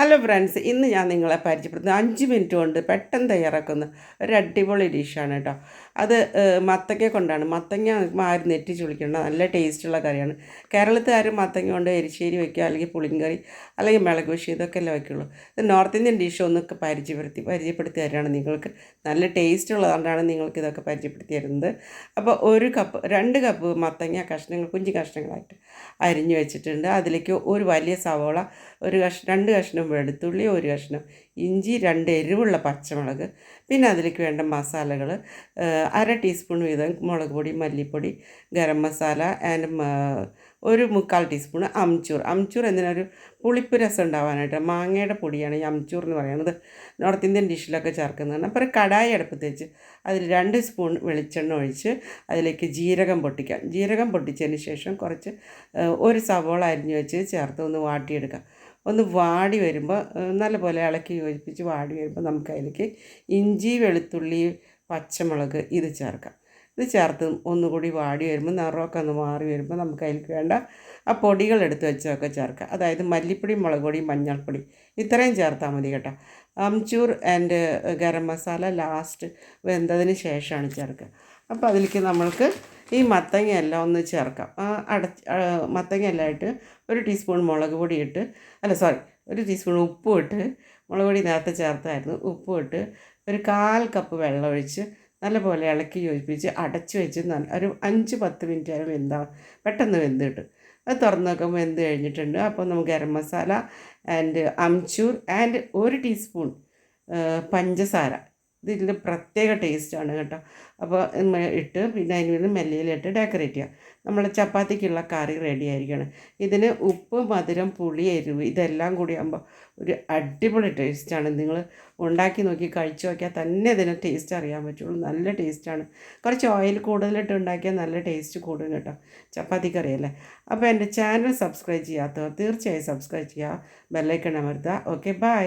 Hello friends, ഇന്ന് ഞാൻ നിങ്ങളെ പരിചയപ്പെടുത്തുന്നത് 5 മിനിറ്റ് കൊണ്ട് പെട്ടെന്ന് തയ്യാറാക്കുന്ന ഒരു അടിപൊളി ഡിഷാണ് കേട്ടോ. അത് മത്തങ്ങ കൊണ്ടാണ്. മത്തങ്ങ ആരും നെറ്റിച്ച് വിളിക്കേണ്ട, നല്ല ടേസ്റ്റുള്ള കറിയാണ്. കേരളത്തുകാർ മത്തങ്ങ കൊണ്ട് എരിശ്ശേരി വയ്ക്കുക, അല്ലെങ്കിൽ പുളിങ്കറി, അല്ലെങ്കിൽ മിളക് വിഷി, ഇതൊക്കെയല്ലേ വയ്ക്കുള്ളൂ. ഇത് നോർത്ത് ഇന്ത്യൻ ഡിഷ് ഒന്നൊക്കെ പരിചയപ്പെടുത്തി തരാണ് നിങ്ങൾക്ക്. നല്ല ടേസ്റ്റ് ഉള്ളതുകൊണ്ടാണ് നിങ്ങൾക്ക് ഇതൊക്കെ പരിചയപ്പെടുത്തി തരുന്നത്. അപ്പോൾ 2 കപ്പ് മത്തങ്ങ കഷ്ണങ്ങൾ, കുഞ്ഞു കഷ്ണങ്ങളായിട്ട് അരിഞ്ഞു വെച്ചിട്ടുണ്ട്. അതിലേക്ക് ഒരു വലിയ സവോള, 2 കഷ്ണം വെളുത്തുള്ളി, 1 കഷ്ണം ഇഞ്ചി, 2 എരിവുള്ള പച്ചമുളക്, പിന്നെ അതിലേക്ക് വേണ്ട മസാലകൾ 1/2 ടീസ്പൂൺ വീതം മുളക് പൊടി, മല്ലിപ്പൊടി, ഗരം മസാല ആൻഡ് 1/4 ടീസ്പൂൺ അംചൂർ എന്തിനൊരു പുളിപ്പ് രസം ഉണ്ടാവാനായിട്ട്. മാങ്ങയുടെ പൊടിയാണ് ഈ അംചൂർ എന്ന് പറയുന്നത്. നോർത്ത് ഇന്ത്യൻ ഡിഷിലൊക്കെ ചേർക്കുന്നതാണ്. അപ്പോൾ ഒരു കടായി അടുപ്പത്ത് വെച്ച് അതിൽ 2 സ്പൂൺ വെളിച്ചെണ്ണ ഒഴിച്ച് അതിലേക്ക് ജീരകം പൊട്ടിക്കാം. ജീരകം പൊട്ടിച്ചതിന് ശേഷം കുറച്ച് 1 സവോള അരിഞ്ഞ് വെച്ച് ചേർത്ത് ഒന്ന് വാട്ടിയെടുക്കാം. ഒന്ന് വാടി വരുമ്പോൾ നല്ലപോലെ ഇളക്കി യോജിപ്പിച്ച് വാടി വരുമ്പോൾ നമുക്ക് അതിലേക്ക് ഇഞ്ചി, വെളുത്തുള്ളി, പച്ചമുളക് ഇത് ചേർക്കാം. ഇത് ചേർത്ത് ഒന്നുകൂടി വാടി വരുമ്പോൾ നിറമൊക്കെ ഒന്ന് മാറി വരുമ്പോൾ നമുക്ക് അതിലേക്ക് വേണ്ട ആ പൊടികൾ എടുത്ത് വെച്ചതൊക്കെ ചേർക്കാം. അതായത് മല്ലിപ്പൊടി, മുളക് പൊടി, മഞ്ഞൾപ്പൊടി ഇത്രയും ചേർത്താൽ മതി കേട്ടോ. അംചൂർ ആൻഡ് ഗരം മസാല ലാസ്റ്റ് വെന്തതിന് ശേഷമാണ് ചേർക്കുക. അപ്പോൾ അതിലേക്ക് നമ്മൾക്ക് ഈ മത്തങ്ങയെല്ലാം ഒന്ന് ചേർക്കാം. മത്തങ്ങയെല്ലാം ഇട്ട് 1 ടീസ്പൂൺ മുളക് പൊടി ഇട്ട്, 1 ടീസ്പൂൺ ഉപ്പും ഇട്ട്, മുളക് പൊടി നേരത്തെ ചേർത്തായിരുന്നു, ഉപ്പും ഇട്ട് ഒരു 1/4 കപ്പ് വെള്ളം ഒഴിച്ച് നല്ലപോലെ ഇളക്കി യോജിപ്പിച്ച് അടച്ചു വെച്ച് ഒരു 5-10 മിനിറ്റ് ആയാലും പെട്ടെന്ന് വെന്ത് കിട്ടും. അത് തുറന്ന് നോക്കുമ്പോൾ വെന്ത് കഴിഞ്ഞിട്ടുണ്ട്. അപ്പോൾ നമുക്ക് garam masala and amchur and 1 teaspoon പഞ്ചസാര, ഇതിൽ പ്രത്യേക ടേസ്റ്റാണ് കേട്ടോ. അപ്പോൾ ഇട്ട് പിന്നെ അതിന് മെല്ലിയിലിട്ട് ഡെക്കറേറ്റ് ചെയ്യുക. നമ്മൾ ചപ്പാത്തിക്കുള്ള കറി റെഡി ആയിരിക്കണം. ഇതിന് ഉപ്പ്, മധുരം, പുളി, എരിവ് ഇതെല്ലാം കൂടി ആകുമ്പോൾ ഒരു അടിപൊളി ടേസ്റ്റാണ്. നിങ്ങൾ ഉണ്ടാക്കി നോക്കി കഴിച്ചു നോക്കിയാൽ തന്നെ ഇതിന് ടേസ്റ്റ് അറിയാൻ പറ്റുള്ളൂ. നല്ല ടേസ്റ്റാണ്. കുറച്ച് ഓയിൽ കൂടുതലിട്ട് ഉണ്ടാക്കിയാൽ നല്ല ടേസ്റ്റ് കൂടും കേട്ടോ. ചപ്പാത്തി കറിയല്ലേ. അപ്പോൾ എൻ്റെ ചാനൽ സബ്സ്ക്രൈബ് ചെയ്യാത്തവർ തീർച്ചയായും സബ്സ്ക്രൈബ് ചെയ്യുക, ബെല്ലൈക്കൺ അമർത്തുക. Okay, by.